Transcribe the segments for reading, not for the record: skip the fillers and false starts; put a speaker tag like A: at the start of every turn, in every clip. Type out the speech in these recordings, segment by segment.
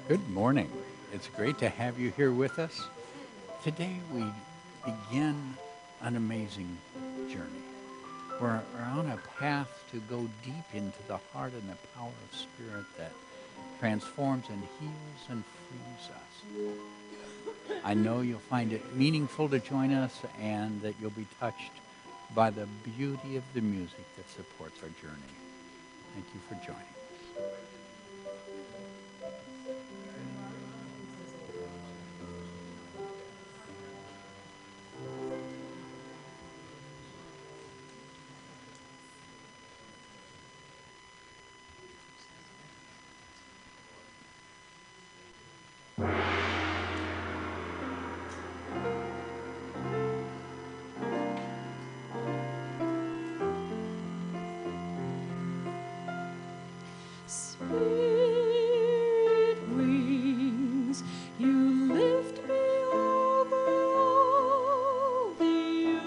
A: Good morning. It's great to have you here with us. Today we begin an amazing journey. We're on a path to go deep into the heart and the power of Spirit that transforms and heals and frees us. I know you'll find it meaningful to join us and that you'll be touched by the beauty of the music that supports our journey. Thank you for joining.
B: Spirit wings, you lift me over all the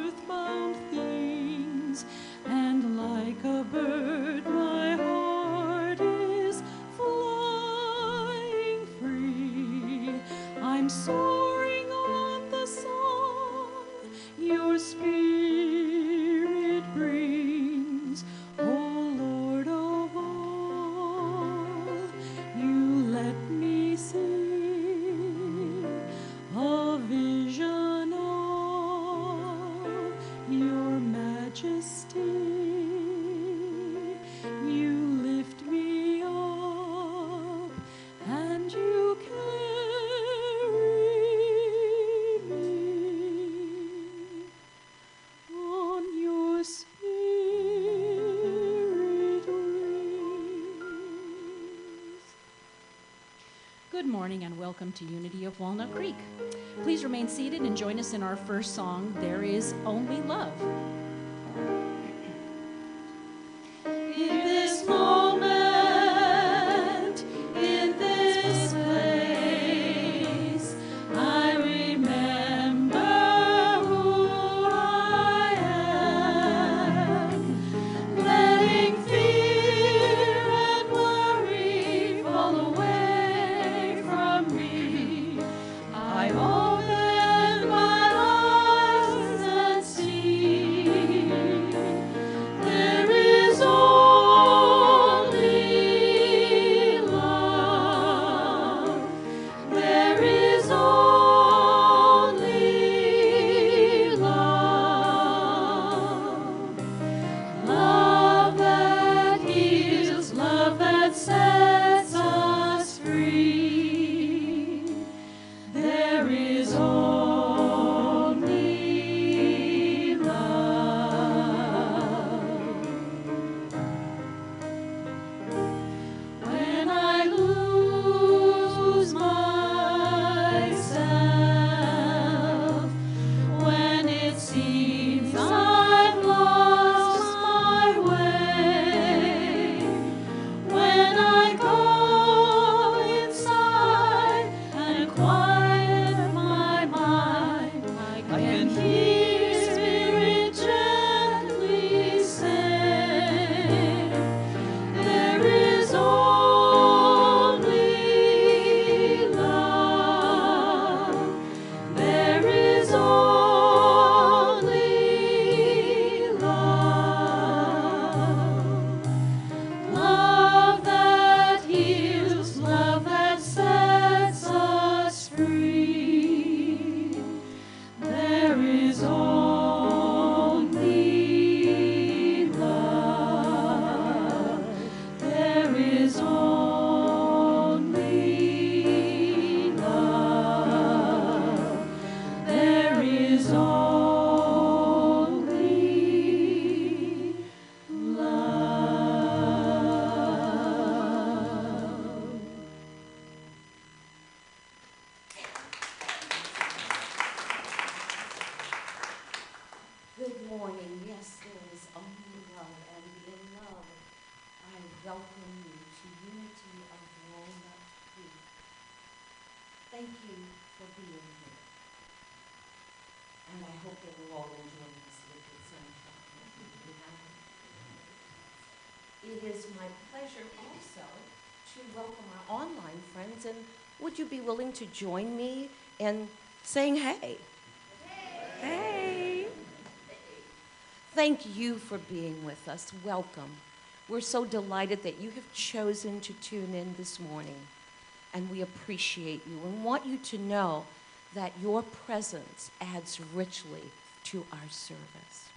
B: earthbound things, and like a bird my heart is flying free. I'm soaring on the song your spirit brings. Oh Lord of all, you let me see a vision of your majesty. You lift me up and you carry me on your spirit wings. Good morning and welcome to Unity of Walnut Creek. Please remain seated and join us in our first song, There Is Only Love. In this moment, in this place, I remember who I am, letting fear and worry fall away from me. I open my eyes and see there is only love. There is only love. Love that heals, love that sets us free. There is only love. When I lose myself, when it seems I've lost my way, when I go inside and quiet my mind, I can hear Spirit gently say, there is only love. There is only love. Love that heals, love that sets us free. There is only love. There is only love. There is only love.
C: Good morning. Yes, there is only love, and in love, I welcome you to Unity of Walnut Creek. Thank you for being here, and I hope that we're all enjoying this wicked sunshine. It is my pleasure also to welcome our online friends, and would you be willing to join me in saying hey? Hey! Thank you for being with us. Welcome. We're so delighted that you have chosen to tune in this morning, and we appreciate you and want you to know that your presence adds richly to our service.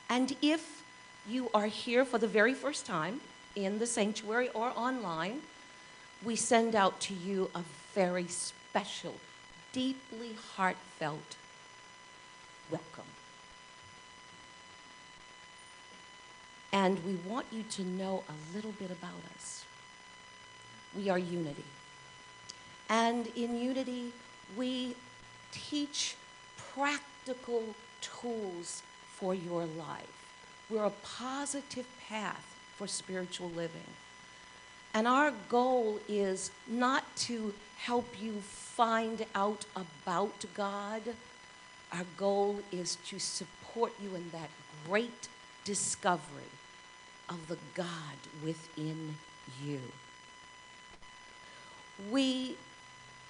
C: And if you are here for the very first time in the sanctuary or online, we send out to you a very special, deeply heartfelt welcome. And we want you to know a little bit about us. We are Unity. And in Unity, we teach practical tools for your life. We're a positive path for spiritual living. And our goal is not to help you find out about God. Our goal is to support you in that great discovery of the God within you. We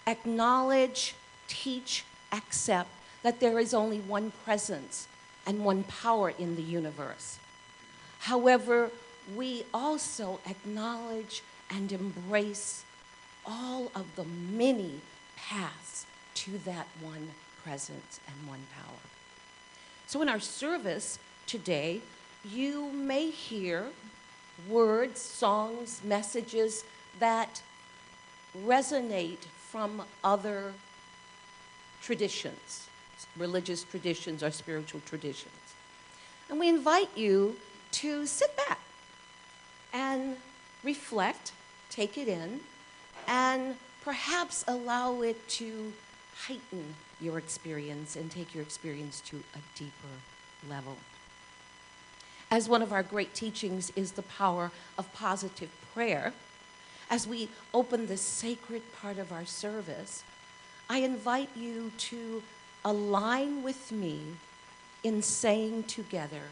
C: acknowledge, teach, accept that there is only one presence and one power in the universe. However, we also acknowledge and embrace all of the many paths to that one presence and one power. So in our service today, you may hear words, songs, messages that resonate from other traditions, religious traditions or spiritual traditions. And we invite you to sit back and reflect, take it in, and perhaps allow it to heighten your experience and take your experience to a deeper level. As one of our great teachings is the power of positive prayer, as we open this sacred part of our service, I invite you to align with me in saying together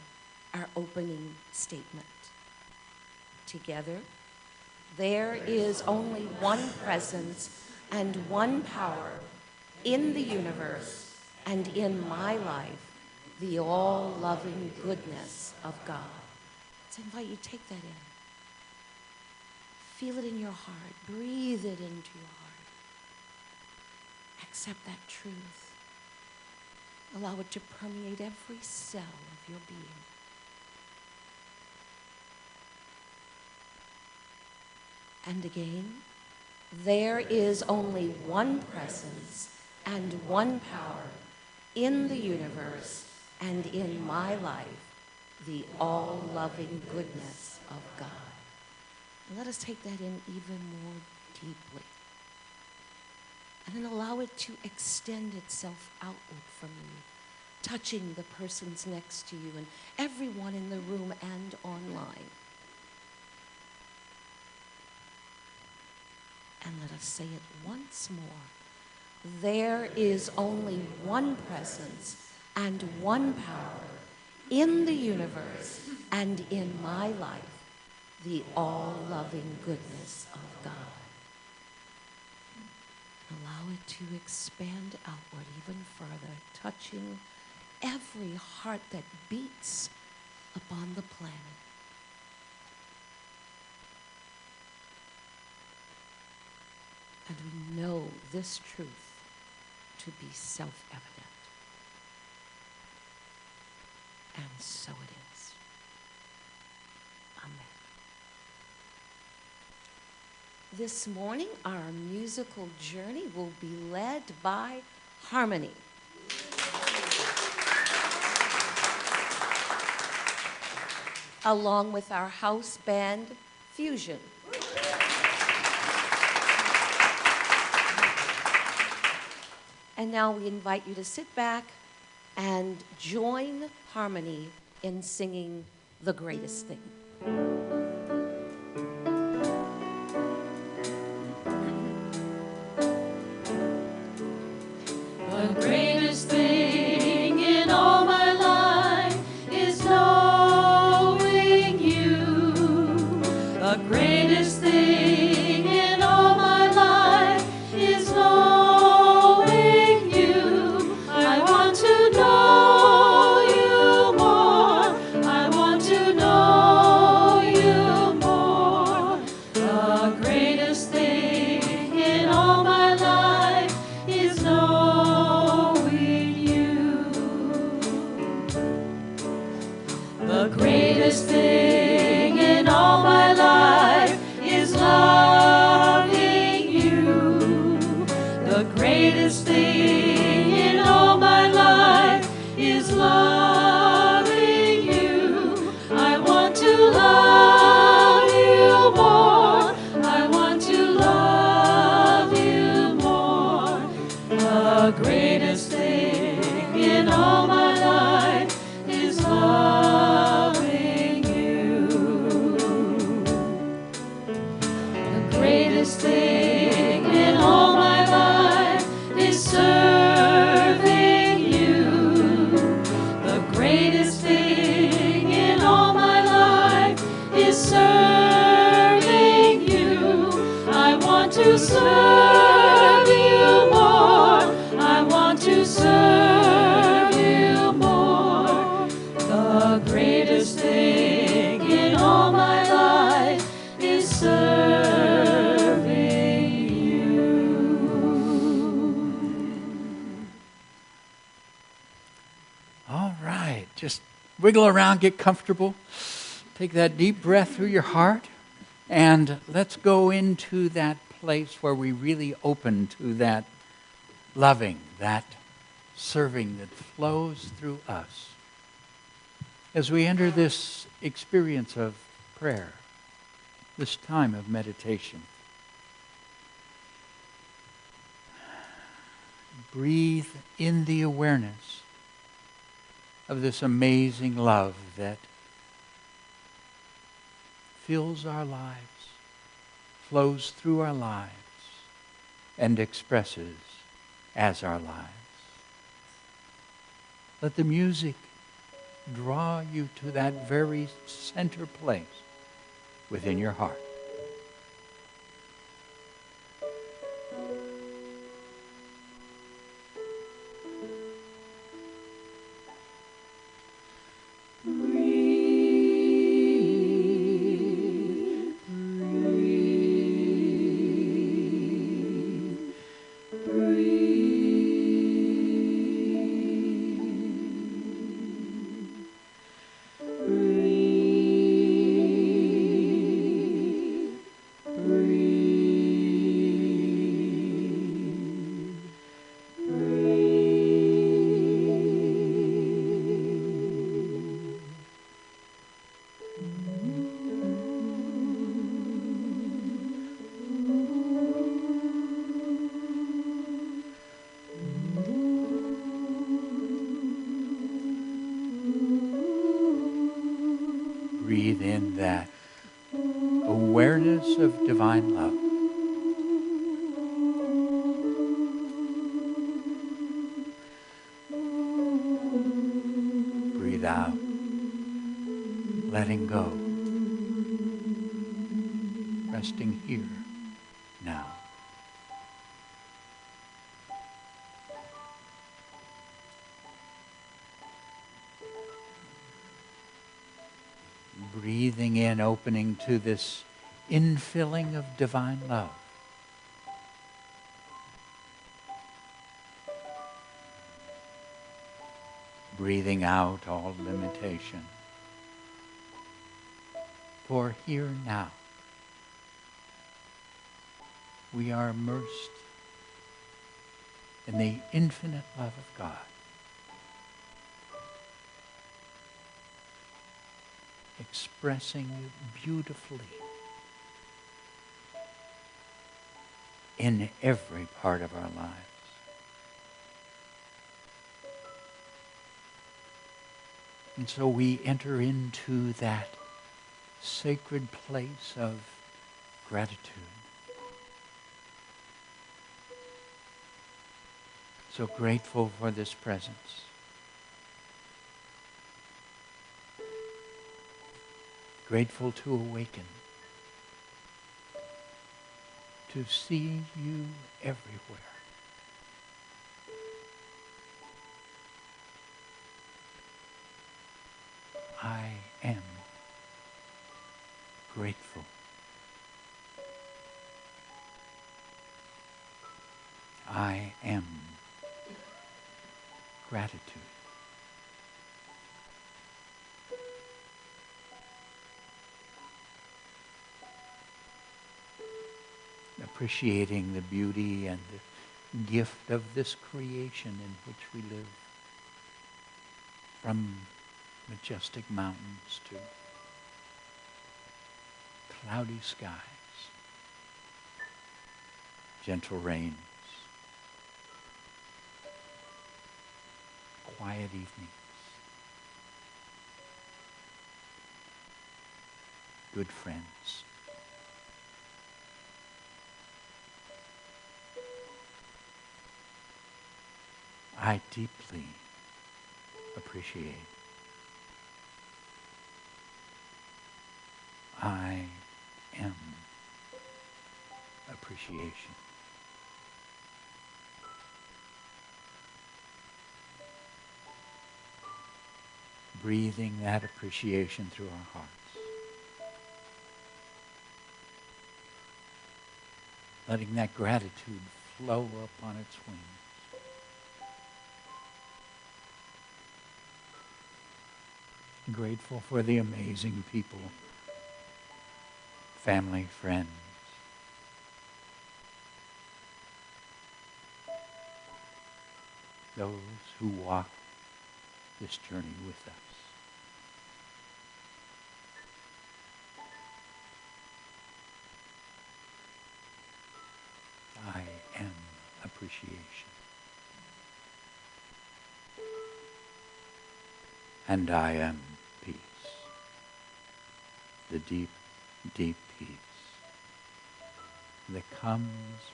C: our opening statement. Together, there is only one presence and one power in the universe and in my life, the all-loving goodness of God. So I invite you to take that in. Feel it in your heart. Breathe it into your heart. Accept that truth. Allow it to permeate every cell of your being. And again, there is only one presence and one power in the universe and in my life, the all-loving goodness of God. And let us take that in even more deeply. And then allow it to extend itself outward from you, touching the persons next to you and everyone in the room and online. And let us say it once more. There is only one presence and one power in the universe and in my life, the all-loving goodness of God. Allow it to expand outward even further, touching every heart that beats upon the planet. And we know this truth to be self-evident. And so it is. Amen. This morning, our musical journey will be led by Harmony. Along with our house band, Fusion. And now we invite you to sit back and join Harmony in singing The Greatest Thing.
B: The greatest thing in all my life is knowing you. The greatest thing serve you more. I want to serve you more. The greatest thing in all my life is serving you.
A: All right, just wiggle around, get comfortable. Take that deep breath through your heart, and let's go into that place where we really open to that loving, that serving that flows through us. As we enter this experience of prayer, this time of meditation, breathe in the awareness of this amazing love that fills our lives, flows through our lives, and expresses as our lives. Let the music draw you to that very center place within your heart. Breathe in that awareness of divine love. Breathe out, letting go, resting here now. Breathing in, opening to this infilling of divine love. Breathing out all limitation. For here now, we are immersed in the infinite love of God. Expressing beautifully in every part of our lives. And so we enter into that sacred place of gratitude. So grateful for this presence. Grateful to awaken, to see you everywhere. I am grateful. I am gratitude. Appreciating the beauty and the gift of this creation in which we live. From majestic mountains to cloudy skies, gentle rains, quiet evenings, good friends. I deeply appreciate. I am appreciated. appreciation. Breathing that appreciation through our hearts. Letting that gratitude flow up on its wings. Grateful for the amazing people, family, friends, those who walk this journey with us. I am appreciation. And I am peace. The deep, deep peace that comes,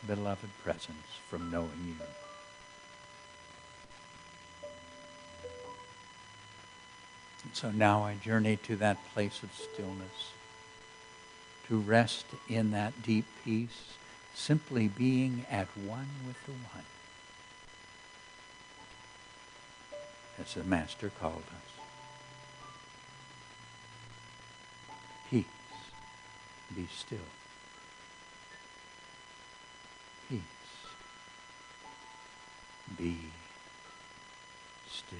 A: beloved presence, from knowing you. And so now I journey to that place of stillness, to rest in that deep peace, simply being at one with the one, as the Master called us. Peace, be still. Peace, be still.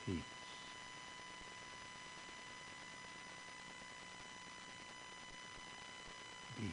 A: Peace. Be.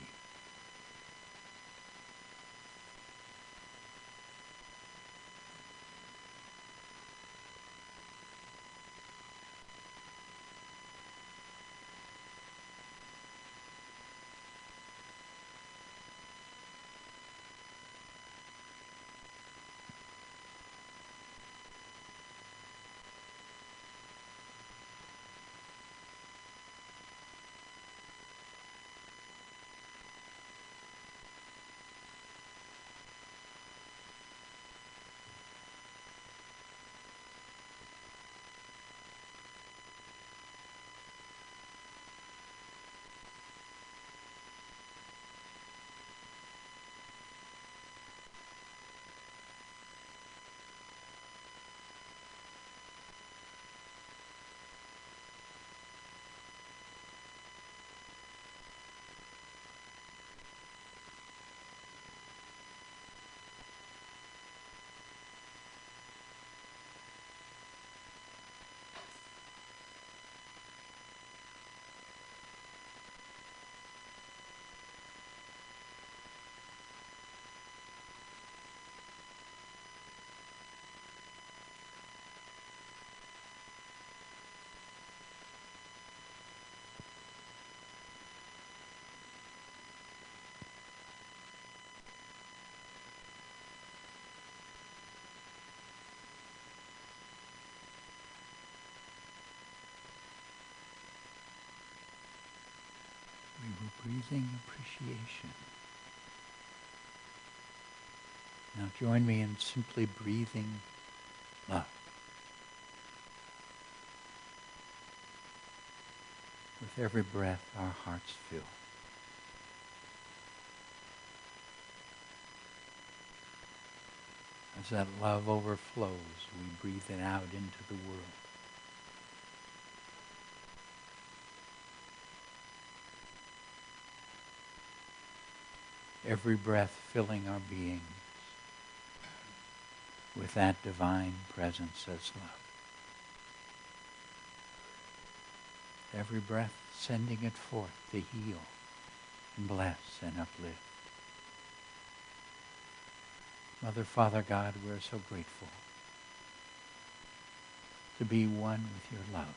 A: We were breathing appreciation. Now join me in simply breathing love. With every breath, our hearts fill. As that love overflows, we breathe it out into the world. Every breath filling our beings with that divine presence as love. Every breath sending it forth to heal and bless and uplift. Mother, Father, God, we're so grateful to be one with your love.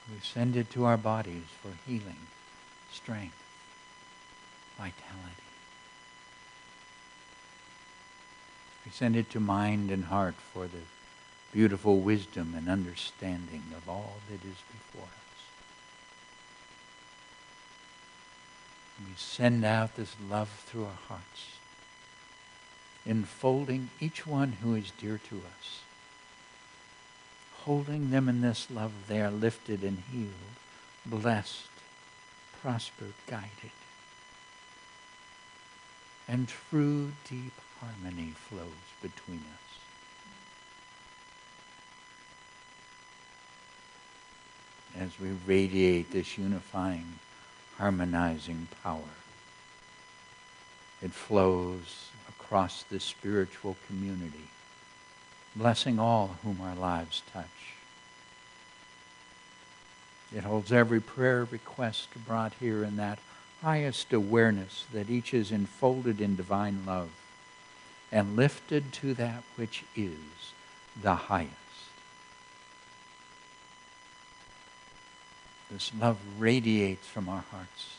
A: We send it to our bodies for healing, strength, vitality. We send it to mind and heart for the beautiful wisdom and understanding of all that is before us. We send out this love through our hearts, enfolding each one who is dear to us, holding them in this love, they are lifted and healed, blessed, prospered, guided. And true deep harmony flows between us. As we radiate this unifying, harmonizing power, it flows across this spiritual community, blessing all whom our lives touch. It holds every prayer request brought here in that highest awareness that each is enfolded in divine love and lifted to that which is the highest. This love radiates from our hearts,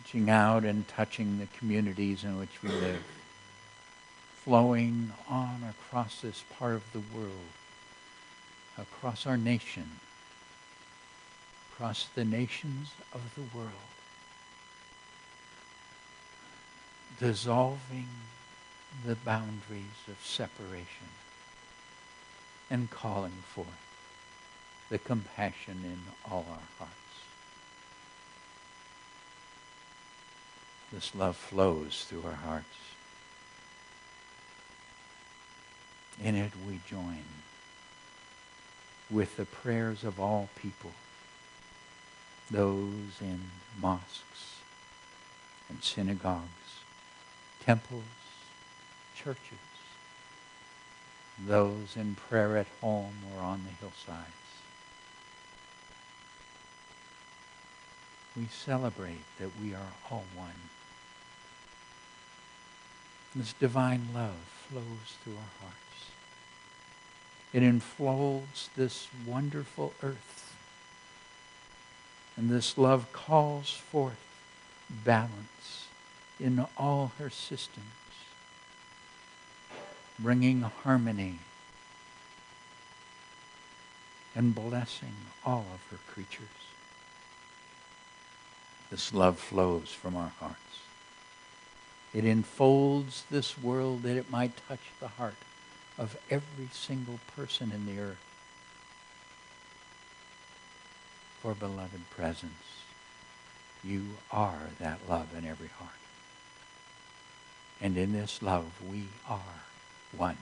A: reaching out and touching the communities in which we live, flowing on across this part of the world, across our nation, across the nations of the world, dissolving the boundaries of separation and calling forth the compassion in all our hearts. This love flows through our hearts. In it we join with the prayers of all people, those in mosques and synagogues, temples, churches, those in prayer at home or on the hillsides. We celebrate that we are all one. This divine love flows through our hearts. It enfolds this wonderful earth. And this love calls forth balance in all her systems, bringing harmony and blessing all of her creatures. This love flows from our hearts. It enfolds this world that it might touch the heart of every single person in the earth. For beloved presence, you are that love in every heart. And in this love, we are one.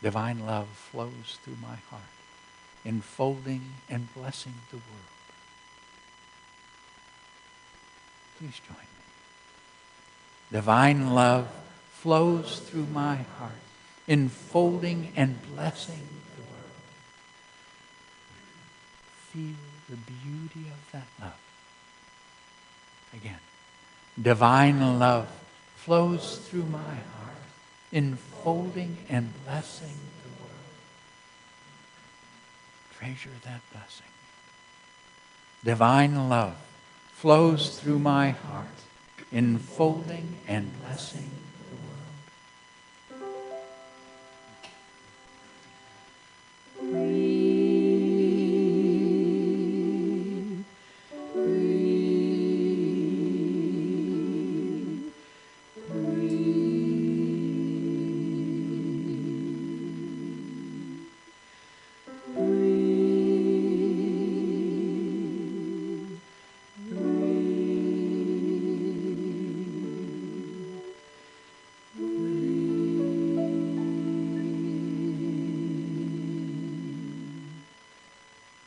A: Divine love flows through my heart, enfolding and blessing the world. Please join me. Divine love flows through my heart, enfolding and blessing the world. Feel the beauty of that love. Again, divine love flows through my heart, enfolding and blessing the world. Treasure that blessing. Divine love flows through my heart, enfolding and blessing the world. Breathe, breathe,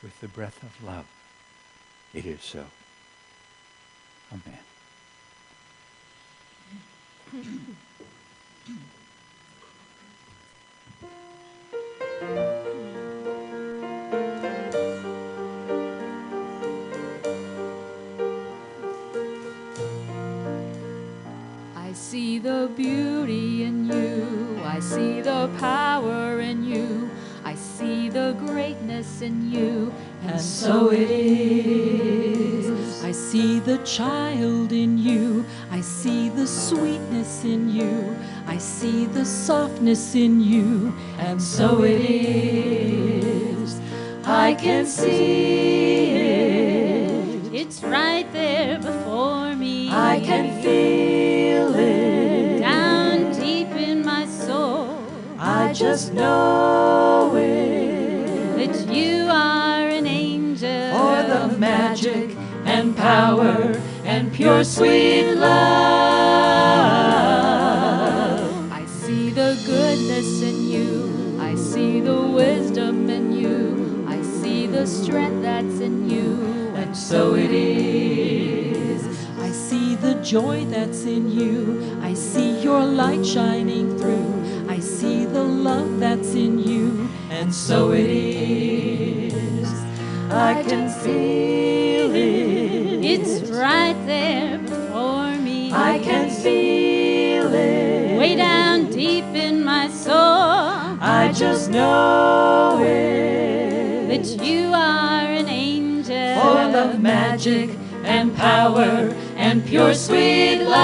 A: with the breath of love, it is so. Amen.
B: I see the beauty in you. I see the power in you. I see the greatness in you. And so it is. I see the child in you. I see the sweetness in you. I see the softness in you. And so it is. I can see it. It's right there before me. I can feel it down deep in my soul. I just know power and pure sweet love. I see the goodness in you. I see the wisdom in you. I see the strength that's in you. And so it is.
D: I see the joy that's in you. I see your light shining through. I see the love that's in you.
B: And so it is.
D: I can feel it.
B: It's right there before me.
D: I can feel it.
B: Way down deep in my soul.
D: I just know it.
B: That you are an angel.
D: Full of magic
B: and power and pure sweet love.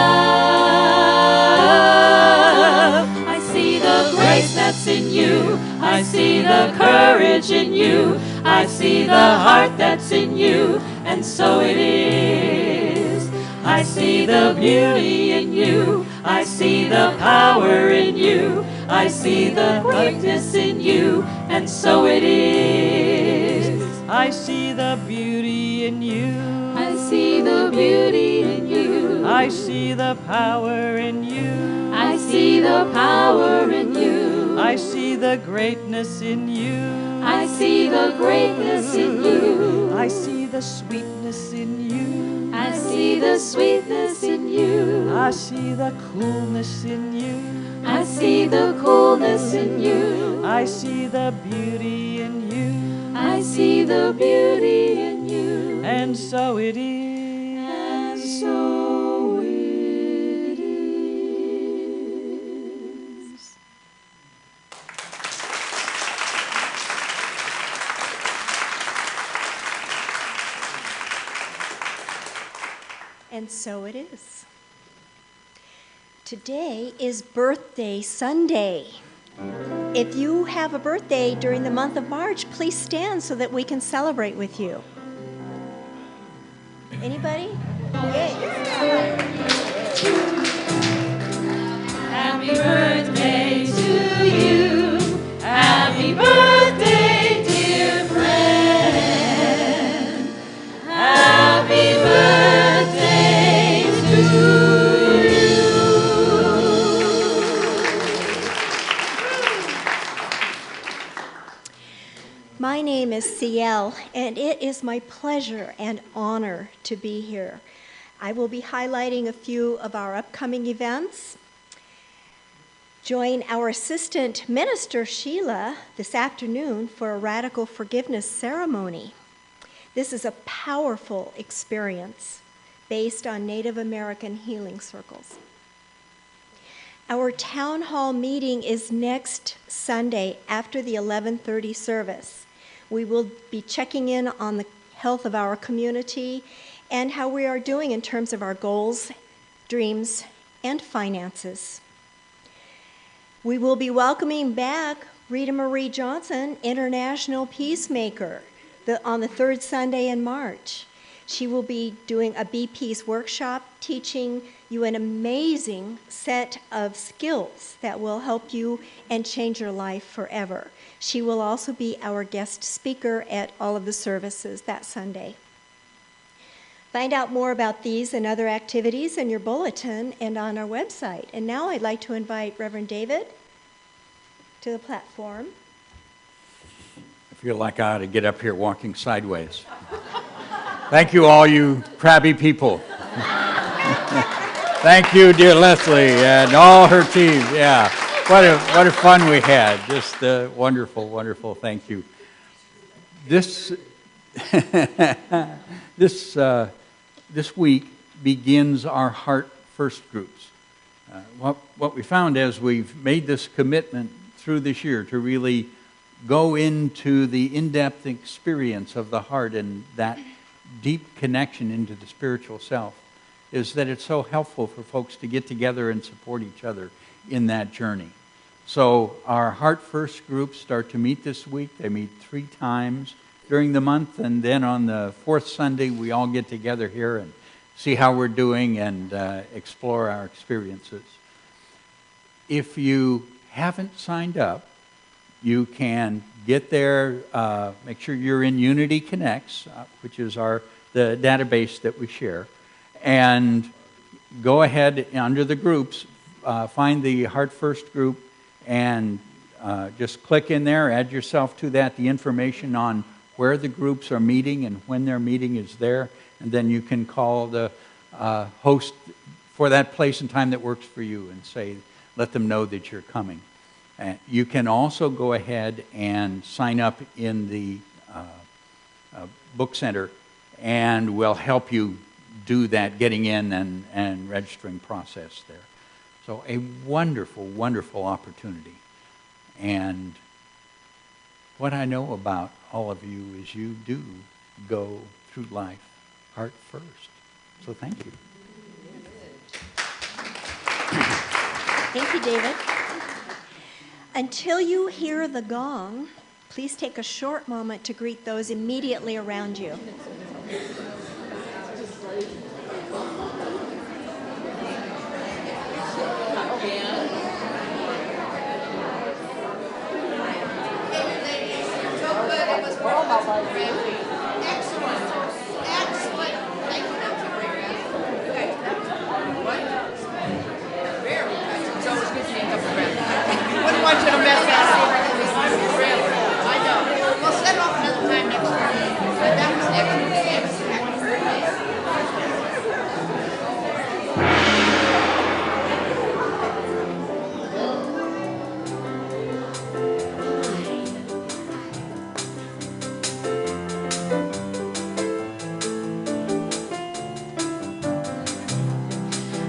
B: I see the grace that's in you. I see the courage in you. I see the heart that's in you. And so it is. I see the beauty in you. I see the power in you. I see the greatness in you. And so it is.
D: I see the beauty in you.
B: I see the beauty in you.
D: I see the power in you.
B: I see the power in you.
D: I see the greatness in you.
B: I see the greatness in you.
D: I see the sweetness in you.
B: I see the sweetness in you.
D: I see the coolness in you.
B: I see the coolness in you.
D: I see the beauty in you.
B: I see the beauty in you.
D: And so it is.
B: And so it is.
E: And so it is. Today is Birthday Sunday. If you have a birthday during the month of March, please stand so that we can celebrate with you. Anybody? Yay.
B: Happy birthday to you. Happy birthday, dear friend. Happy birthday to you.
E: My name is Ciel, and it is my pleasure and honor to be here. I will be highlighting a few of our upcoming events. Join our assistant minister, Sheila, this afternoon for a radical forgiveness ceremony. This is a powerful experience based on Native American healing circles. Our town hall meeting is next Sunday after the 11:30 service. We will be checking in on the health of our community and how we are doing in terms of our goals, dreams, and finances. We will be welcoming back Rita Marie Johnson, International Peacemaker, on the third Sunday in March. She will be doing a Be Peace workshop, teaching you an amazing set of skills that will help you and change your life forever. She will also be our guest speaker at all of the services that Sunday. Find out more about these and other activities in your bulletin and on our website. And now I'd like to invite Reverend David to the platform.
A: I feel like I ought to get up here walking sideways. Thank you, all you crabby people. Thank you, dear Leslie, and all her team. Yeah, what a fun we had. Just wonderful, wonderful. Thank you. This this week begins our Heart First groups. What we found as we've made this commitment through this year to really go into the in-depth experience of the heart and that deep connection into the spiritual self is that it's so helpful for folks to get together and support each other in that journey. So our Heart First groups start to meet this week. They meet 3 times during the month, and then on the 4th Sunday we all get together here and see how we're doing and explore our experiences. If you haven't signed up, you can get there, make sure you're in Unity Connects, which is our the database that we share, and go ahead under the groups, find the Heart First group, and just click in there, add yourself to that, the information on where the groups are meeting and when their meeting is there, and then you can call the host for that place and time that works for you and say, let them know that you're coming. You can also go ahead and sign up in the book center, and we'll help you do that getting in and registering process there. So a wonderful, wonderful opportunity. And what I know about all of you is you do go through life heart first. So thank you.
E: Thank you, David. Until you hear the gong, please take a short moment to greet those immediately around you.
F: Wouldn't want you to mess that up. Really, I know. We'll set off another time next week. But that was excellent.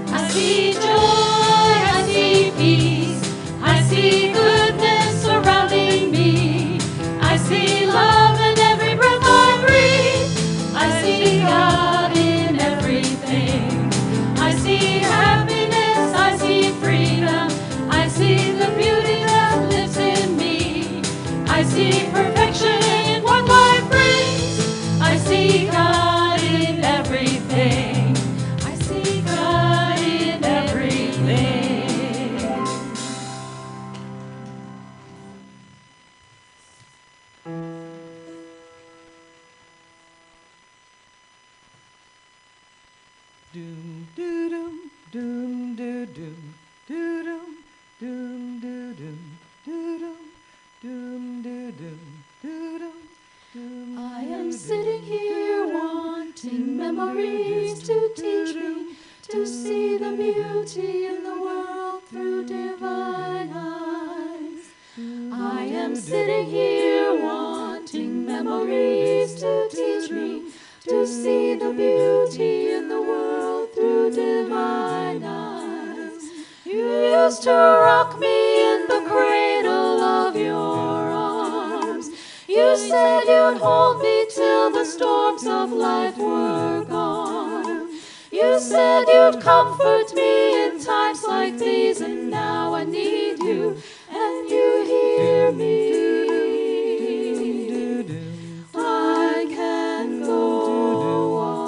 D: I see joy, I see peace, I see goodness surrounding me. I see love in every breath I breathe. I see God in everything. I see happiness, I see freedom. I see the beauty that lives in me. I see perfection in what life brings. I see God in everything. I see God in everything.
G: Doom doo doom doom doo doom doo doom doom doo doom doo doom doom doo doom doo doom doom.
D: I am sitting here wanting memories to teach me to see the beauty in the world through divine eyes. I am sitting here wanting memories to teach me to see the beauty in the world through divine eyes. You used to rock me in the cradle of your arms. You said you'd hold me till the storms of life were gone. You said you'd comfort me in times like these, and now I need you, and you hear me. I can go on.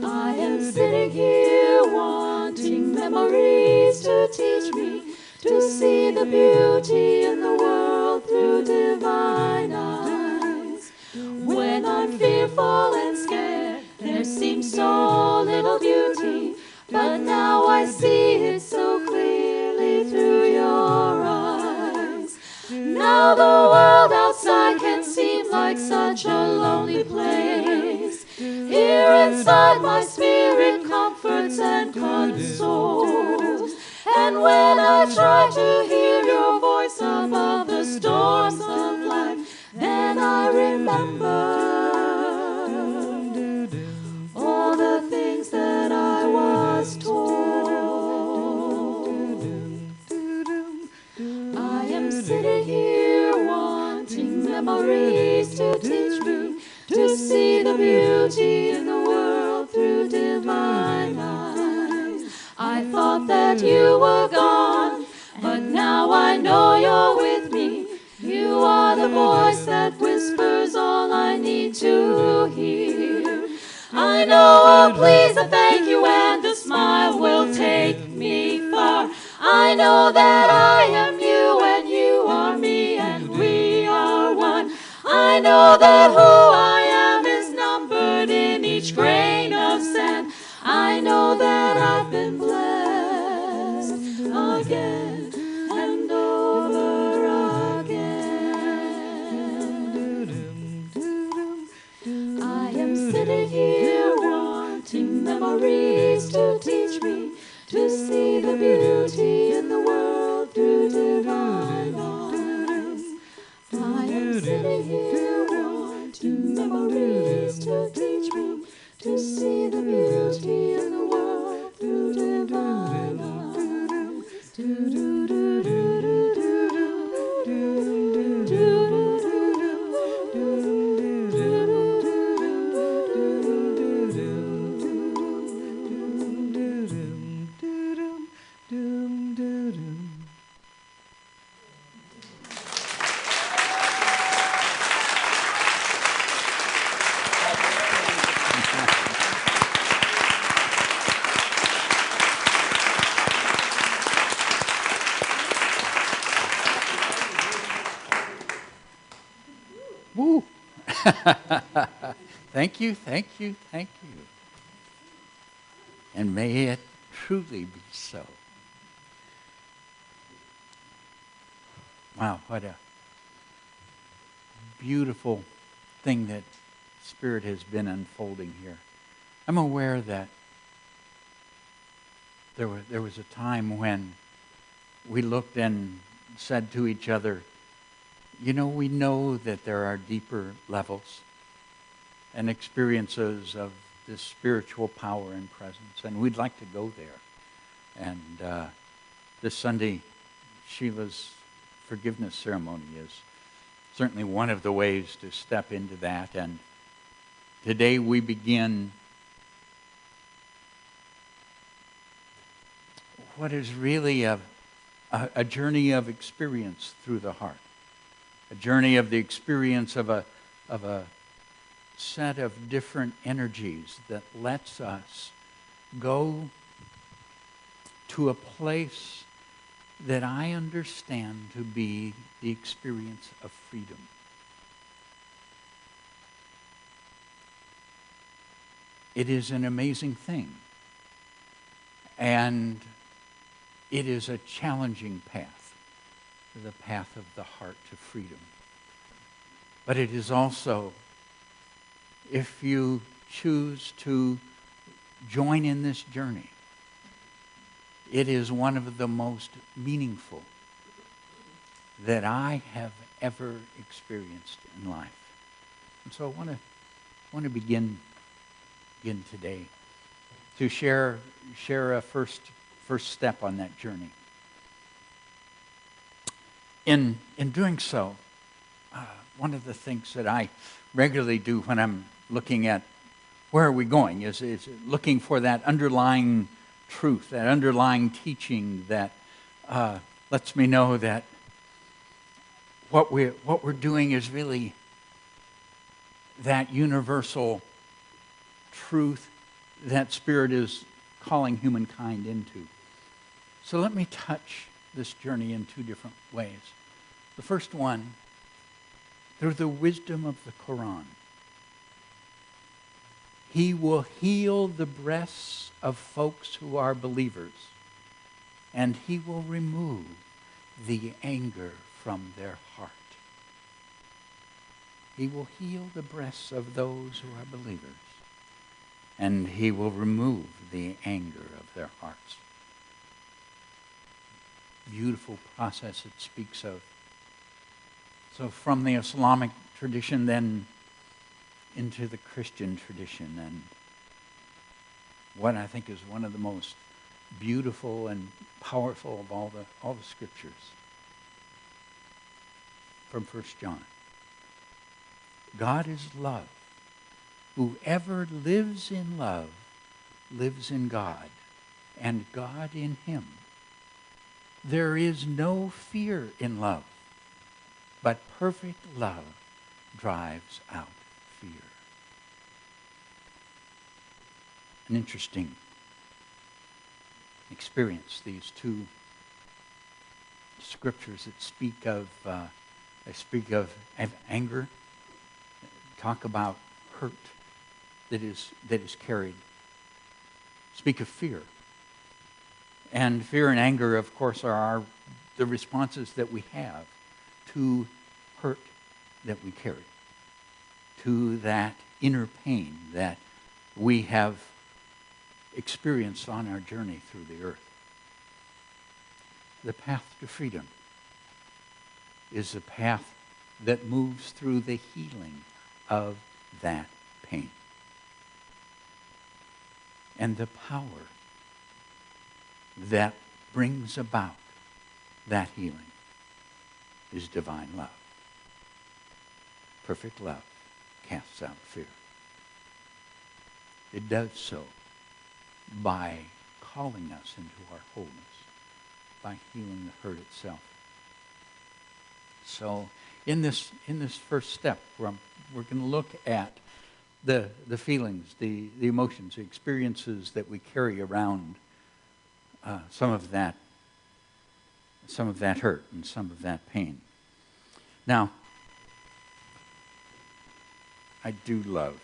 D: I am sitting here wanting memories to teach me to see the beauty in the world through divine eyes. When I'm fearful and scared, there seems so little beauty, but now I see it so clearly through your eyes. Now the world outside can seem like such a lonely place. Here inside my spirit comforts and consoles. And when I try to hear your voice above the storms of life, then I remember all the things that I was told. I am sitting here wanting memories to teach me to see the beauty in the world through divine eyes. I thought that you were gone, but now I know you're with me. You are the voice that whispers all I need to hear. I know a please, a thank you, and a smile will take me far. I know that I am you, and you are me, and we are one. I know know that who I am is numbered in each grain of sand. I know that I've been blessed again and over again. I am sitting here wanting memories to teach me to see the beauty in the world through divine eyes. I am sitting here wanting memories to teach me to see the beauty in the world through divine eyes.
A: Woo! Thank you, thank you, thank you. And may it truly be so. Wow, what a beautiful thing that Spirit has been unfolding here. I'm aware that there was a time when we looked and said to each other, you know, we know that there are deeper levels and experiences of this spiritual power and presence, and we'd like to go there. And this Sunday, Sheila's forgiveness ceremony is certainly one of the ways to step into that. And today we begin what is really a journey of experience through the heart. A journey of the experience of a set of different energies that lets us go to a place that I understand to be the experience of freedom. It is an amazing thing. And it is a challenging path, the path of the heart to freedom. But it is also, if you choose to join in this journey, it is one of the most meaningful that I have ever experienced in life. And so I want to begin today to share a first step on that journey. In doing so, one of the things that I regularly do when I'm looking at where are we going is looking for that underlying truth, that underlying teaching that lets me know that what we're doing is really that universal truth that Spirit is calling humankind into. So let me touch this journey in two different ways. The first one, through the wisdom of the Qur'an. He will heal the breasts of folks who are believers, and He will remove the anger from their heart. He will heal the breasts of those who are believers, and He will remove the anger of their hearts. Beautiful process it speaks of. So from the Islamic tradition then into the Christian tradition, and what I think is one of the most beautiful and powerful of all the scriptures from 1 John. God is love. Whoever lives in love lives in God, and God in him. There is no fear in love, but perfect love drives out fear. An interesting experience, these two scriptures that speak of anger, talk about hurt that is carried. Speak of fear. And fear and anger, of course, are the responses that we have to hurt that we carry, to that inner pain that we have experienced on our journey through the earth. The path to freedom is a path that moves through the healing of that pain. And the power that brings about that healing is divine love. Perfect love casts out fear. It does so by calling us into our wholeness, by healing the hurt itself. So in this first step, we're going to look at the feelings, the emotions, the experiences that we carry around some of that hurt and some of that pain. Now, I do love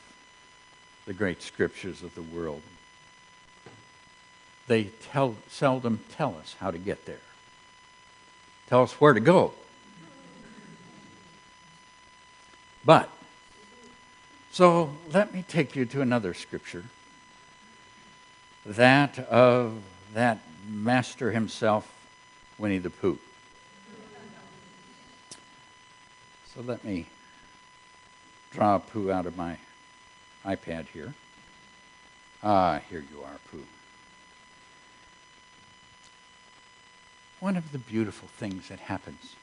A: the great scriptures of the world. They seldom tell us how to get there. Tell us where to go. But, so let me take you to another scripture. That of that master himself, Winnie the Pooh. So let me draw Pooh out of my iPad here. Here you are, Pooh. One of the beautiful things that happens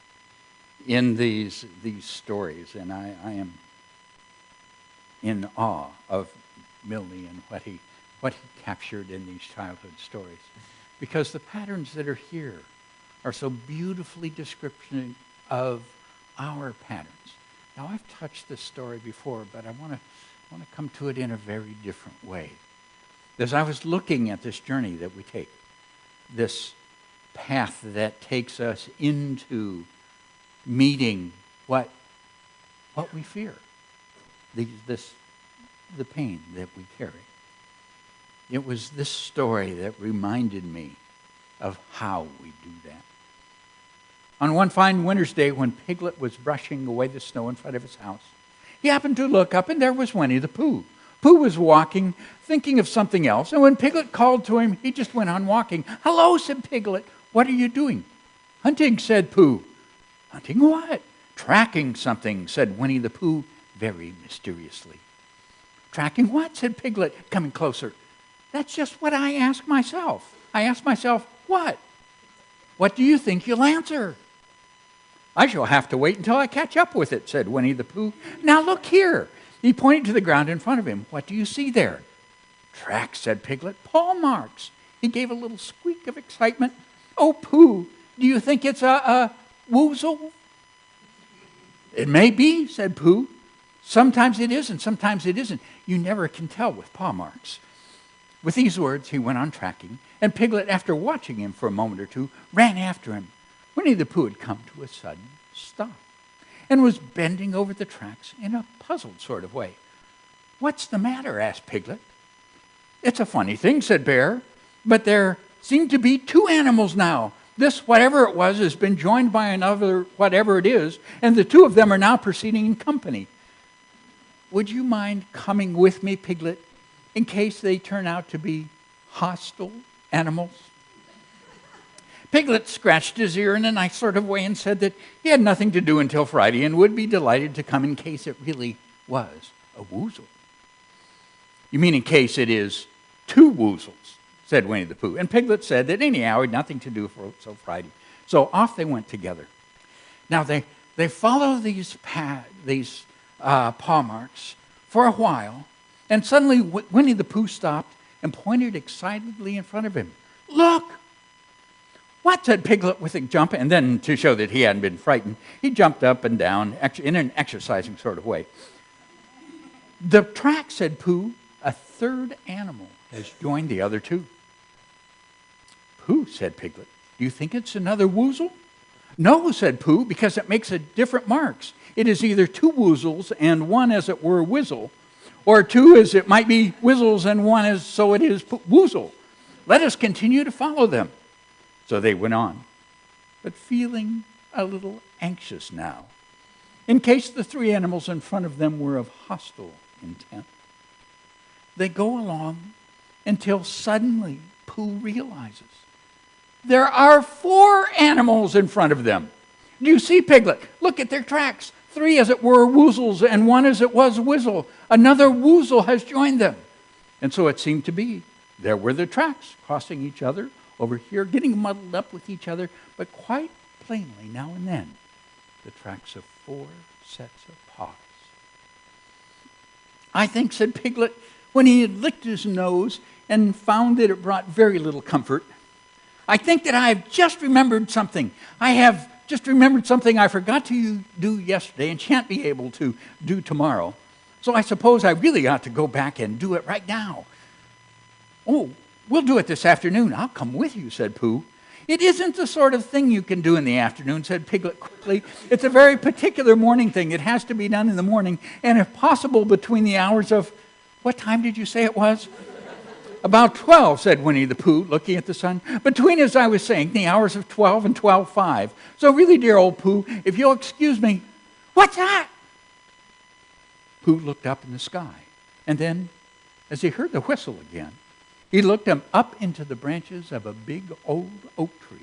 A: in these stories, and I am in awe of Milne and what he captured in these childhood stories, because the patterns that are here are so beautifully descriptive of our patterns. Now, I've touched this story before, but I want to come to it in a very different way. As I was looking at this journey that we take, this path that takes us into meeting what we fear, the pain that we carry. It was this story that reminded me of how we do that. On one fine winter's day, when Piglet was brushing away the snow in front of his house, he happened to look up, and there was Winnie the Pooh. Pooh was walking, thinking of something else, and when Piglet called to him, he just went on walking. "Hello," said Piglet. "What are you doing?" "Hunting," said Pooh. "Hunting what?" "Tracking something," said Winnie the Pooh, very mysteriously. "Tracking what?" said Piglet, coming closer. "That's just what I ask myself. I ask myself, what? What do you think you'll answer?" "I shall have to wait until I catch up with it," said Winnie the Pooh. "Now look here." He pointed to the ground in front of him. "What do you see there?" "Tracks," said Piglet. "Paw marks." He gave a little squeak of excitement. "Oh, Pooh, do you think it's a woozle?" "It may be," said Pooh. "Sometimes it is and sometimes it isn't. You never can tell with paw marks." With these words, he went on tracking, and Piglet, after watching him for a moment or two, ran after him. Winnie the Pooh had come to a sudden stop and was bending over the tracks in a puzzled sort of way. "What's the matter?" asked Piglet. "It's a funny thing," said Bear, "but there seem to be two animals now. This, whatever it was, has been joined by another, whatever it is, and the two of them are now proceeding in company. Would you mind coming with me, Piglet, in case they turn out to be hostile animals?" Piglet scratched his ear in a nice sort of way and said that he had nothing to do until Friday and would be delighted to come in case it really was a woozle. "You mean in case it is two woozles?" said Winnie the Pooh. And Piglet said that anyhow he had nothing to do till Friday. So off they went together. Now they follow these paw marks for a while, and suddenly Winnie the Pooh stopped and pointed excitedly in front of him. "Look!" "What?" said Piglet with a jump, and then to show that he hadn't been frightened, he jumped up and down in an exercising sort of way. "The track," said Pooh. "A third animal has joined the other two." "Pooh," said Piglet, "do you think it's another woozle?" No, said Pooh, because it makes different marks. It is either two woozles and one, as it were, whizzle, or two as it might be whizzles and one as so it is woozle. Let us continue to follow them. So they went on, but feeling a little anxious now, in case the three animals in front of them were of hostile intent. They go along until suddenly Pooh realizes there are 4 animals in front of them. Do you see, Piglet? Look at their tracks. 3 as it were woozles and 1 as it was whizzle. Another woozle has joined them. And so it seemed to be. There were the tracks crossing each other over here, getting muddled up with each other, but quite plainly now and then the tracks of 4 sets of paws. I think, said Piglet, when he had licked his nose and found that it brought very little comfort, I think that I have just remembered something. I have just remembered something I forgot to do yesterday and shan't be able to do tomorrow. So I suppose I really ought to go back and do it right now. Oh, we'll do it this afternoon. I'll come with you, said Pooh. It isn't the sort of thing you can do in the afternoon, said Piglet quickly. It's a very particular morning thing. It has to be done in the morning, and if possible between the hours of, what time did you say it was? About 12, said Winnie the Pooh, looking at the sun. Between, as I was saying, the hours of 12 and 12:05. So really, dear old Pooh, if you'll excuse me, what's that? Pooh looked up in the sky, and then, as he heard the whistle again, he looked up into the branches of a big old oak tree,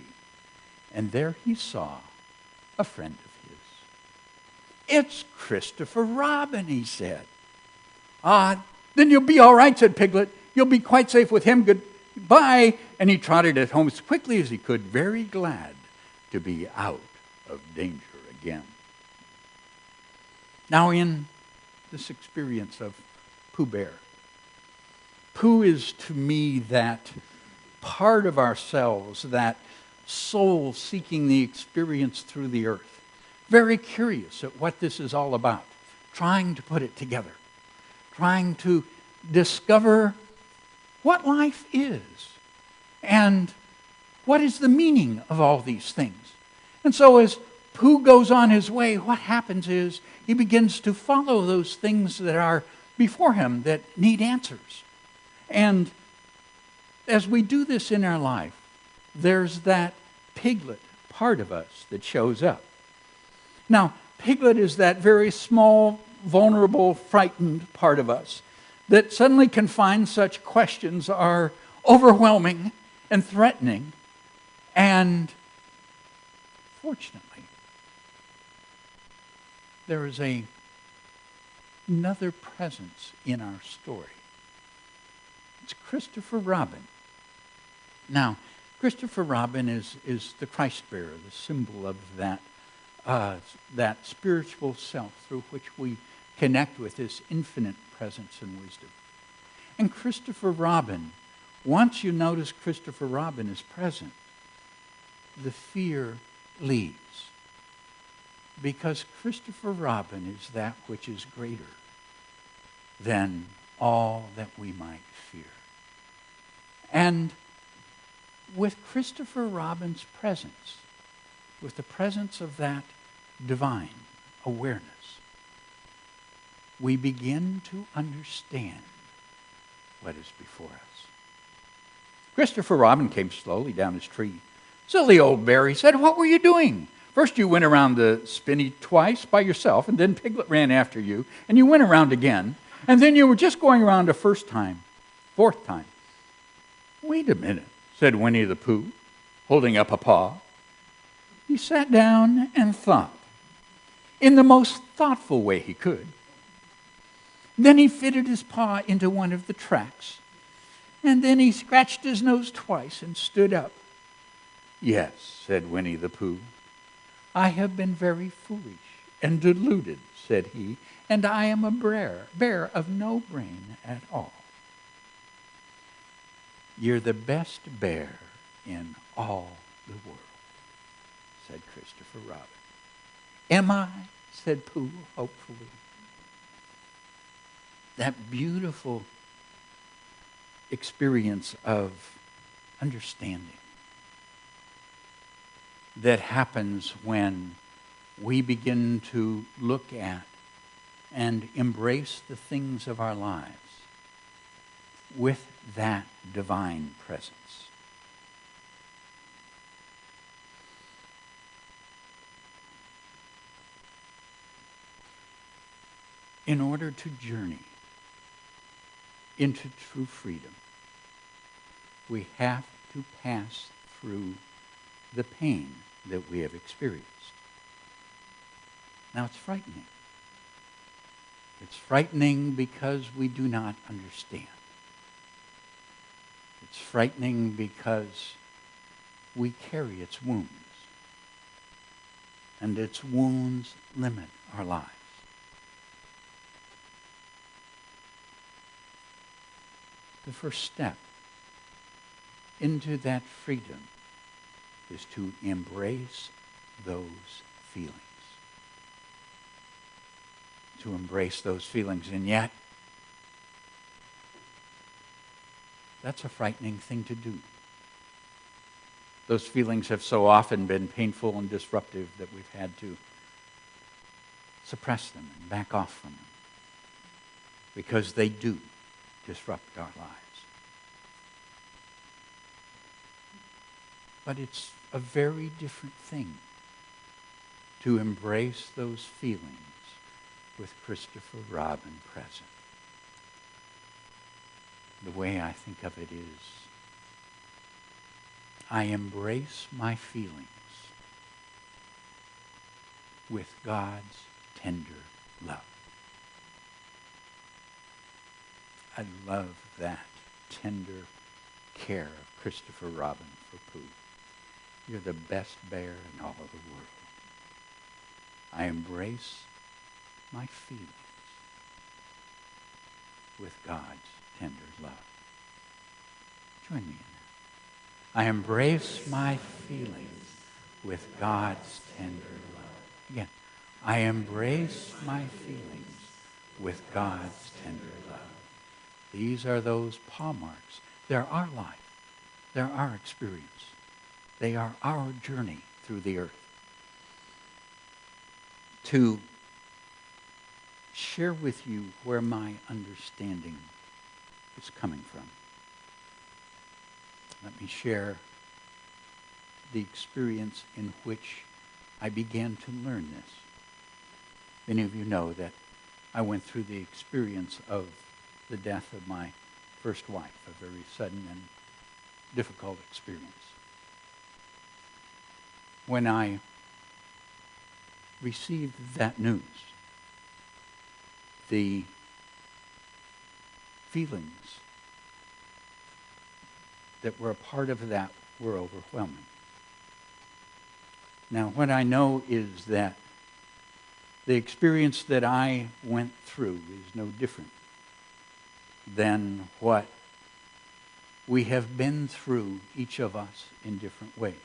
A: and there he saw a friend of his. It's Christopher Robin, he said. Then you'll be all right, said Piglet. You'll be quite safe with him. Goodbye. And he trotted at home as quickly as he could, very glad to be out of danger again. Now in this experience of Pooh Bear, Pooh is to me that part of ourselves, that soul seeking the experience through the earth. Very curious at what this is all about, trying to put it together, trying to discover what life is and what is the meaning of all these things. And so as Pooh goes on his way, what happens is he begins to follow those things that are before him that need answers. And as we do this in our life, there's that Piglet part of us that shows up. Now, Piglet is that very small, vulnerable, frightened part of us that suddenly can find such questions are overwhelming and threatening. And fortunately, there is another presence in our story. It's Christopher Robin. Now, Christopher Robin is the Christ bearer, the symbol of that spiritual self through which we connect with this infinite presence and wisdom. And Christopher Robin, once you notice Christopher Robin is present, the fear leaves. Because Christopher Robin is that which is greater than all that we might fear. And with Christopher Robin's presence, with the presence of that divine awareness, we begin to understand what is before us. Christopher Robin came slowly down his tree. Silly old bear, he said, what were you doing? First you went around the spinney twice by yourself, and then Piglet ran after you, and you went around again, and then you were just going around a fourth time. Wait a minute, said Winnie the Pooh, holding up a paw. He sat down and thought, in the most thoughtful way he could. Then he fitted his paw into one of the tracks, and then he scratched his nose twice and stood up. Yes, said Winnie the Pooh, I have been very foolish and deluded, said he, and I am a bear of no brain at all. You're the best bear in all the world, said Christopher Robin. Am I? Said Pooh hopefully. That beautiful experience of understanding. that happens when we begin to look at and embrace the things of our lives with that divine presence. In order to journey into true freedom, we have to pass through the pain that we have experienced. Now, it's frightening. It's frightening because we do not understand. It's frightening because we carry its wounds, and its wounds limit our lives. The first step into that freedom is to embrace those feelings. To embrace those feelings. And yet, that's a frightening thing to do. Those feelings have so often been painful and disruptive that we've had to suppress them and back off from them, because they do disrupt our lives. But it's a very different thing to embrace those feelings with Christopher Robin present. The way I think of it is, I embrace my feelings with God's tender love. I love that tender care of Christopher Robin for Pooh. You're the best bear in all of the world. I embrace my feelings with God's tender love. Join me in that. I embrace my feelings with God's tender love. Again, I embrace my feelings with God's tender love. These are those paw marks. They're our life. They're our experience. They are our journey through the earth. To share with you where my understanding is coming from, let me share the experience in which I began to learn this. Many of you know that I went through the experience of the death of my first wife, a very sudden and difficult experience. When I received that news, the feelings that were a part of that were overwhelming. Now, what I know is that the experience that I went through is no different than what we have been through, each of us, in different ways.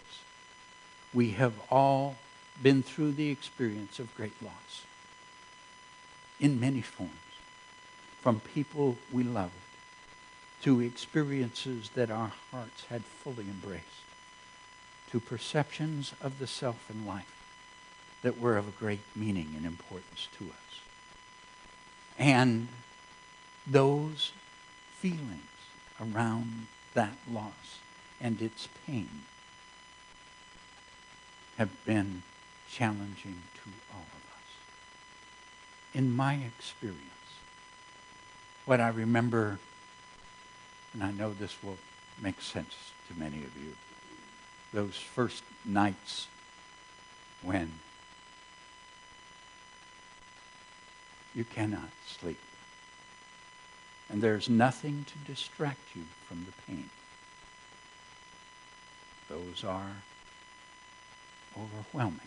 A: We have all been through the experience of great loss in many forms, from people we loved to experiences that our hearts had fully embraced, to perceptions of the self and life that were of great meaning and importance to us. And those feelings around that loss and its pain have been challenging to all of us. In my experience, what I remember, and I know this will make sense to many of you, those first nights when you cannot sleep, and there's nothing to distract you from the pain. Those are overwhelming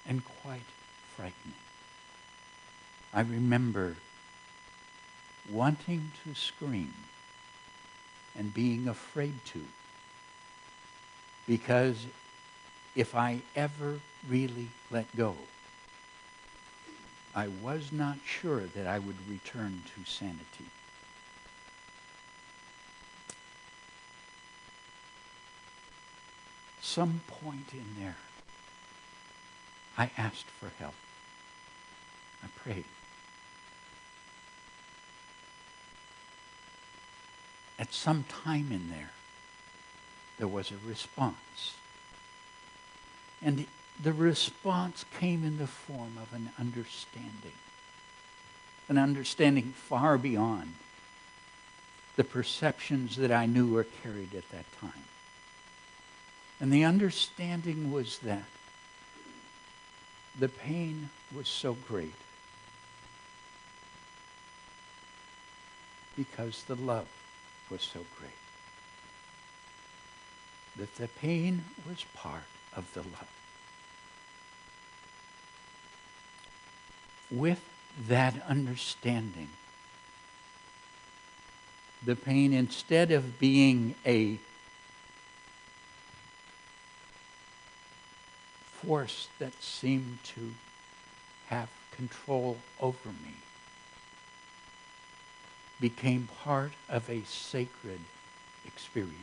A: and quite frightening. I remember wanting to scream and being afraid to, because if I ever really let go, I was not sure that I would return to sanity. some point in there, I asked for help. I prayed. At some time in there was a response. And the response came in the form of an understanding far beyond the perceptions that I knew were carried at that time. And the understanding was that the pain was so great because the love was so great. That the pain was part of the love. With that understanding, the pain, instead of being a force that seemed to have control over me, became part of a sacred experience.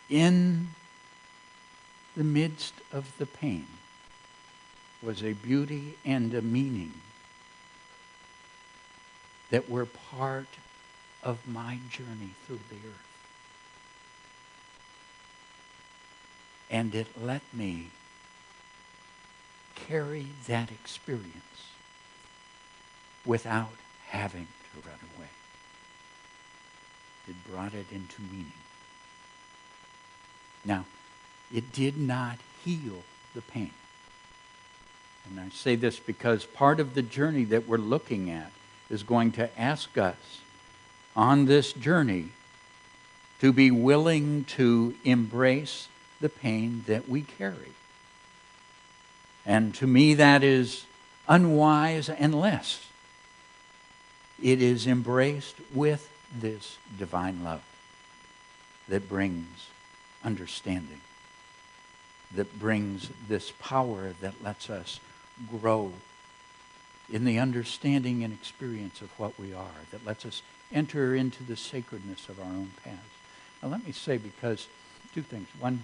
A: In the midst of the pain was a beauty and a meaning that were part of my journey through the earth. And it let me carry that experience without having to run away. It brought it into meaning. Now, it did not heal the pain. And I say this because part of the journey that we're looking at is going to ask us on this journey to be willing to embrace the pain that we carry. And to me, that is unwise unless it is embraced with this divine love that brings understanding, that brings this power that lets us grow in the understanding and experience of what we are, that lets us enter into the sacredness of our own paths. Now let me say, because two things. One,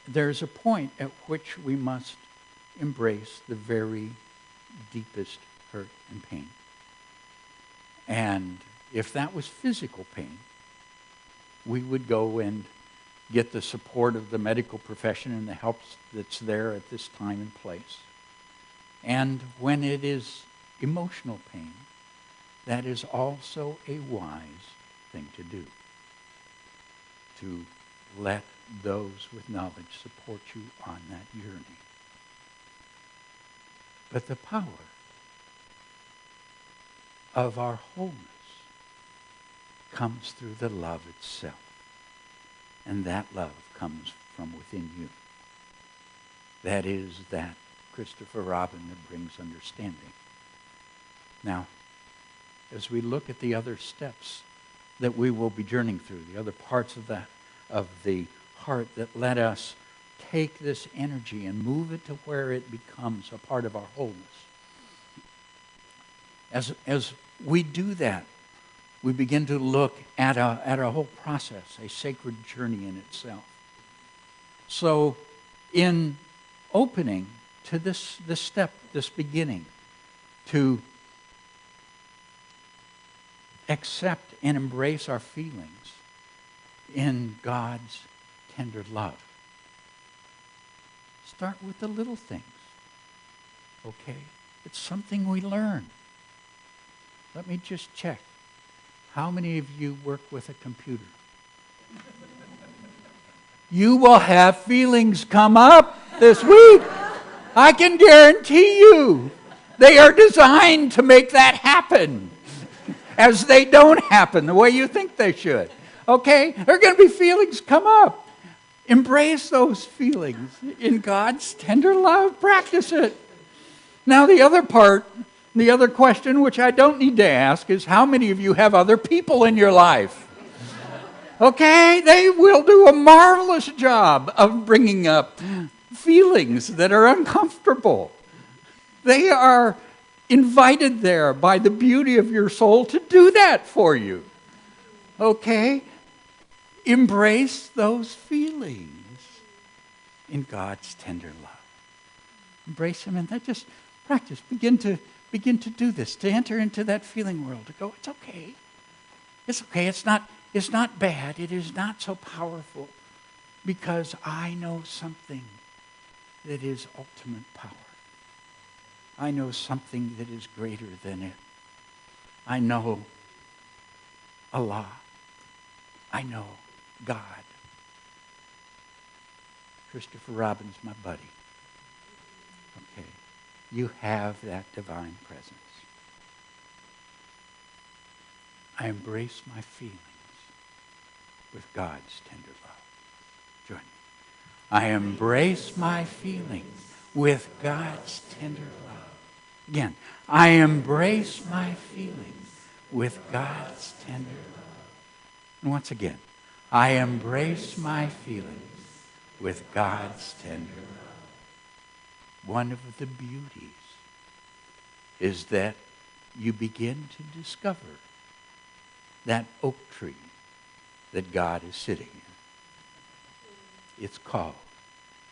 A: there's a point at which we must embrace the very deepest hurt and pain. And if that was physical pain, we would go and get the support of the medical profession and the help that's there at this time and place. And when it is emotional pain, that is also a wise thing to do. To let those with knowledge support you on that journey. But the power of our wholeness comes through the love itself. And that love comes from within you. That is that Christopher Robin that brings understanding. Now, as we look at the other steps that we will be journeying through, the other parts of the heart that let us take this energy and move it to where it becomes a part of our wholeness. As we do that, we begin to look at a whole process, a sacred journey in itself. So in opening to this step, this beginning, to accept and embrace our feelings in God's tender love, start with the little things, okay? It's something we learn. Let me just check. How many of you work with a computer? You will have feelings come up this week. I can guarantee you. They are designed to make that happen as they don't happen the way you think they should. Okay? There are going to be feelings come up. Embrace those feelings in God's tender love. Practice it. Now the other part, the other question, which I don't need to ask, is how many of you have other people in your life? Okay? They will do a marvelous job of bringing up feelings that are uncomfortable. They are invited there by the beauty of your soul to do that for you. Okay? Embrace those feelings in God's tender love. Embrace them, and that just practice. Begin to do this, to enter into that feeling world, to go, it's okay. It's okay. It's not bad. It is not so powerful, because I know something that is ultimate power. I know something that is greater than it. I know Allah. I know God. Christopher Robbins, my buddy. Okay. You have that divine presence. I embrace my feelings with God's tender love. Join me. I embrace my feelings with God's tender love. Again, I embrace my feelings with God's tender love. And once again, I embrace my feelings with God's tender love. One of the beauties is that you begin to discover that oak tree that God is sitting in. It's called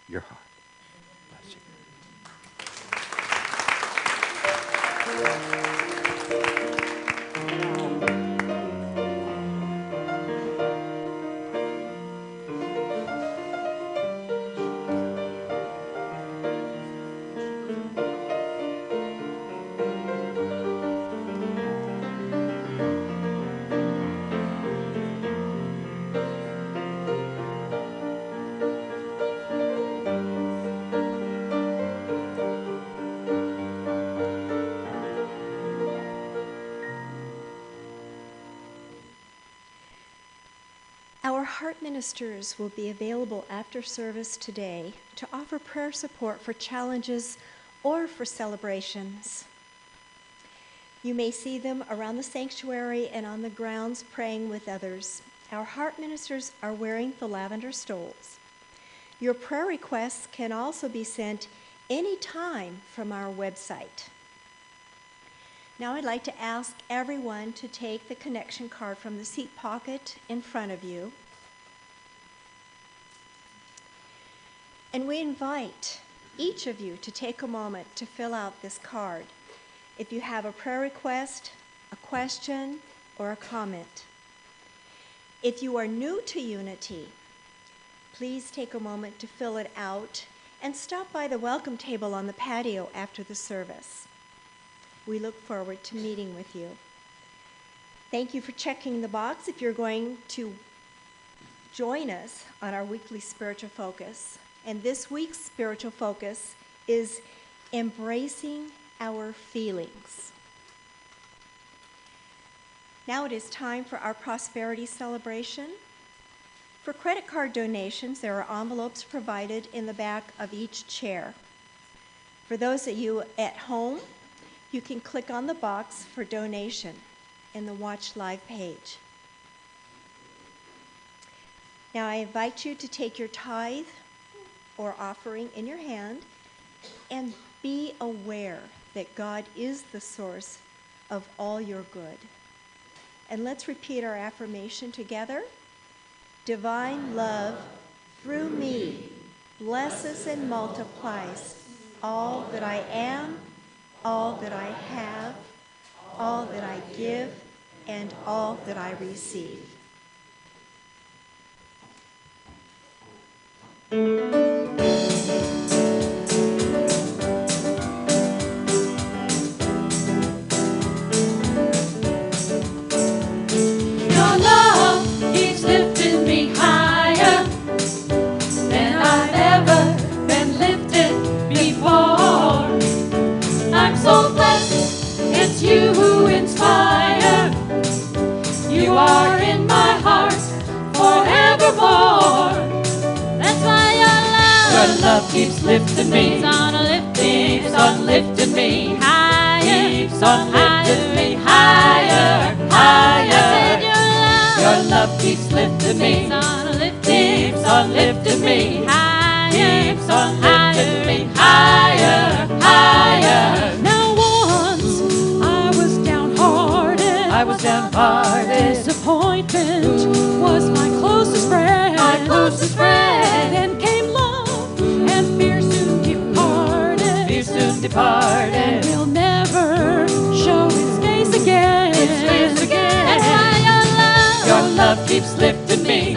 A: your heart. Bless you.
E: Our heart ministers will be available after service today to offer prayer support for challenges or for celebrations. You may see them around the sanctuary and on the grounds praying with others. Our heart ministers are wearing the lavender stoles. Your prayer requests can also be sent anytime from our website. Now I'd like to ask everyone to take the connection card from the seat pocket in front of you. And we invite each of you to take a moment to fill out this card if you have a prayer request, a question, or a comment. If you are new to Unity, please take a moment to fill it out and stop by the welcome table on the patio after the service. We look forward to meeting with you. Thank you for checking the box if you're going to join us on our weekly spiritual focus. And this week's spiritual focus is embracing our feelings. Now it is time for our prosperity celebration. For credit card donations, there are envelopes provided in the back of each chair. For those of you at home, you can click on the box for donation in the Watch Live page. Now I invite you to take your tithe or offering in your hand and be aware that God is the source of all your good. And let's repeat our affirmation together. Divine love through me blesses and multiplies all that I am, all that I have, all that I give, and all that I receive.
D: Your love keeps lifting me higher than I've ever been lifted before. I'm so blessed, it's you who inspire. You are in my heart forevermore. That's why your love keeps lifting me, keeps on lifting me higher, keeps on lifting me higher, higher. Your love keeps lifting me, keeps on lifting me higher, keeps on lifting me higher, higher. Now once I was downhearted, I
G: was downhearted.
B: Disappointment was my closest friend.
G: My closest friend.
B: Then came love, and fear soon departed.
G: Fear soon departed.
B: And will never show its face again.
G: Its face again.
B: That's why
G: Your love keeps lifting me.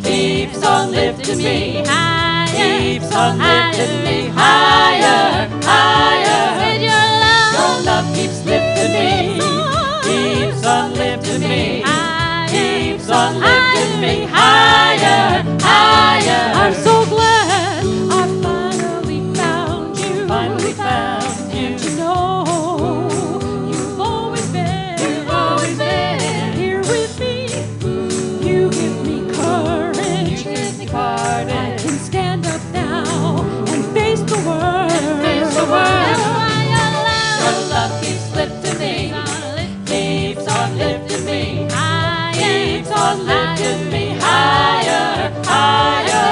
G: Keeps on lifting me. Keeps on lifting me higher, higher. Your love keeps lifting me. Keeps on lifting me. Keeps on lifting me higher, higher.
B: I'm so glad I finally found you.
G: Finally found you.
B: And you know you've always been here with me. You give me courage.
G: You give me
B: I
G: courage.
B: can stand up now and face the world.
G: Face the world.
B: That's why
G: Your love keeps lifting me. Keeps on lifting me. Keeps on lifting me higher, higher.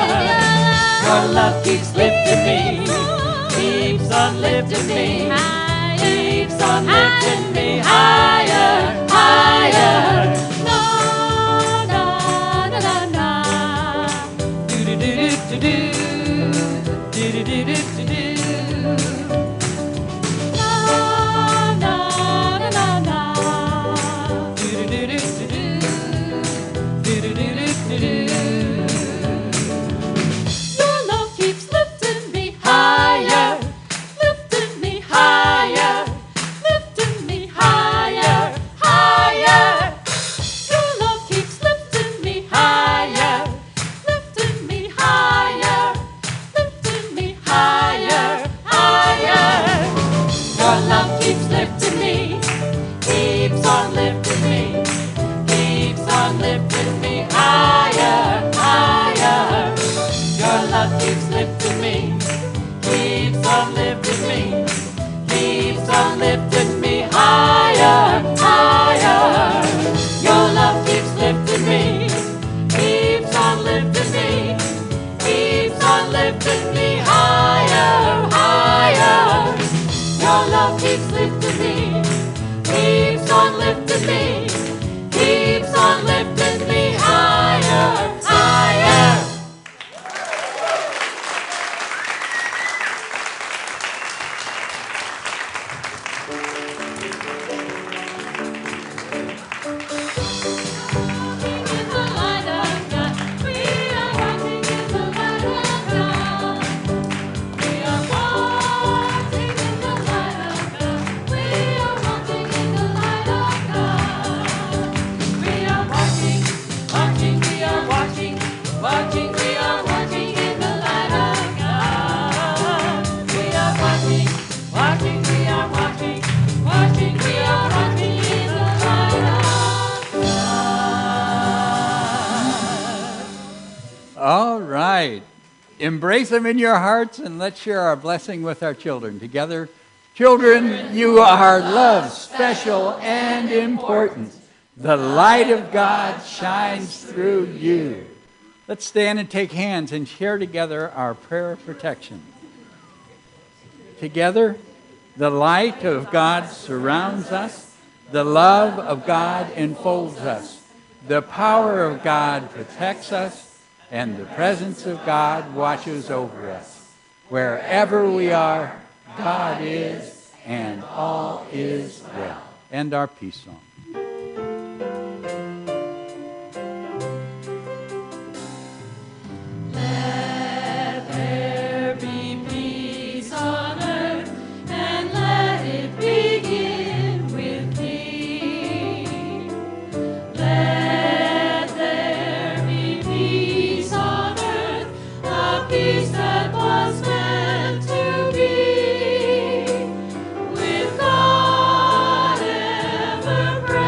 G: Your love keeps lifting me. Keeps on lifting me. Keeps on lifting me higher, higher.
B: Na na na na na.
G: Do do do do do do do do do do do.
B: Na na na na na.
G: Do do do do do do do do do do do.
B: Your love keeps lifting me
G: Higher,
B: lifting me
G: higher,
B: lifting me higher,
G: higher.
B: Your love keeps lifting me
G: Higher,
B: lifting me higher, lifting me
G: higher, higher. Your love keeps lifting me, keeps on lifting me, keeps on lifting me higher, higher. Your love keeps lifting me, keeps on lifting me, keeps on lifting me higher, higher. Your love keeps lifting me, keeps on lifting me, keeps on lifting me higher, higher. Your love keeps lifting me, keeps on lifting me, keeps on lifting me higher, higher.
B: In the light of God, we are walking in the light of God. We are walking in the light of God. We are walking in the light of God.
G: We are watching, watching, we are watching, watching, we are watching in the light of God. We are watching, watching, we are watching, watching, we are watching in the light of God.
A: All right. Embrace them in your hearts and let's share our blessing with our children. Together, children, you are loved, special, and important. The light of God shines through you. Let's stand and take hands and share together our prayer of protection. Together, the light of God surrounds us. The love of God enfolds us. The power of God protects us. And the presence of God watches over us. Wherever we are, God is, and all is well. And our peace song.
B: Let there be peace on earth, and let it begin with me. Let there be peace on earth, a peace that was meant to be, with God ever present.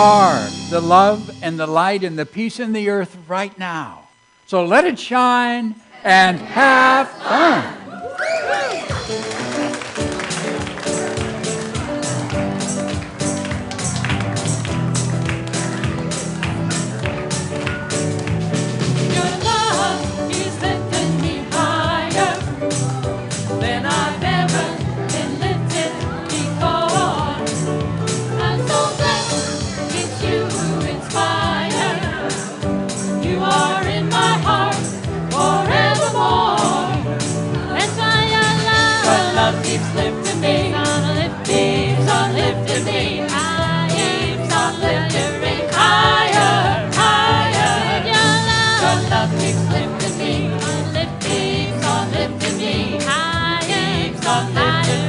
A: are the love and the light and the peace in the earth right now. So let it shine and have fun.
G: Your love is lifting me higher than I've ever been lifted before. I'm so blessed it's you who inspire. You are in my heart forevermore. That's why your love keeps lifting me, keeps on lifting me, keeps on lifting me higher, higher. Your love keeps lifting me, keeps on lifting me, keeps on lifting me.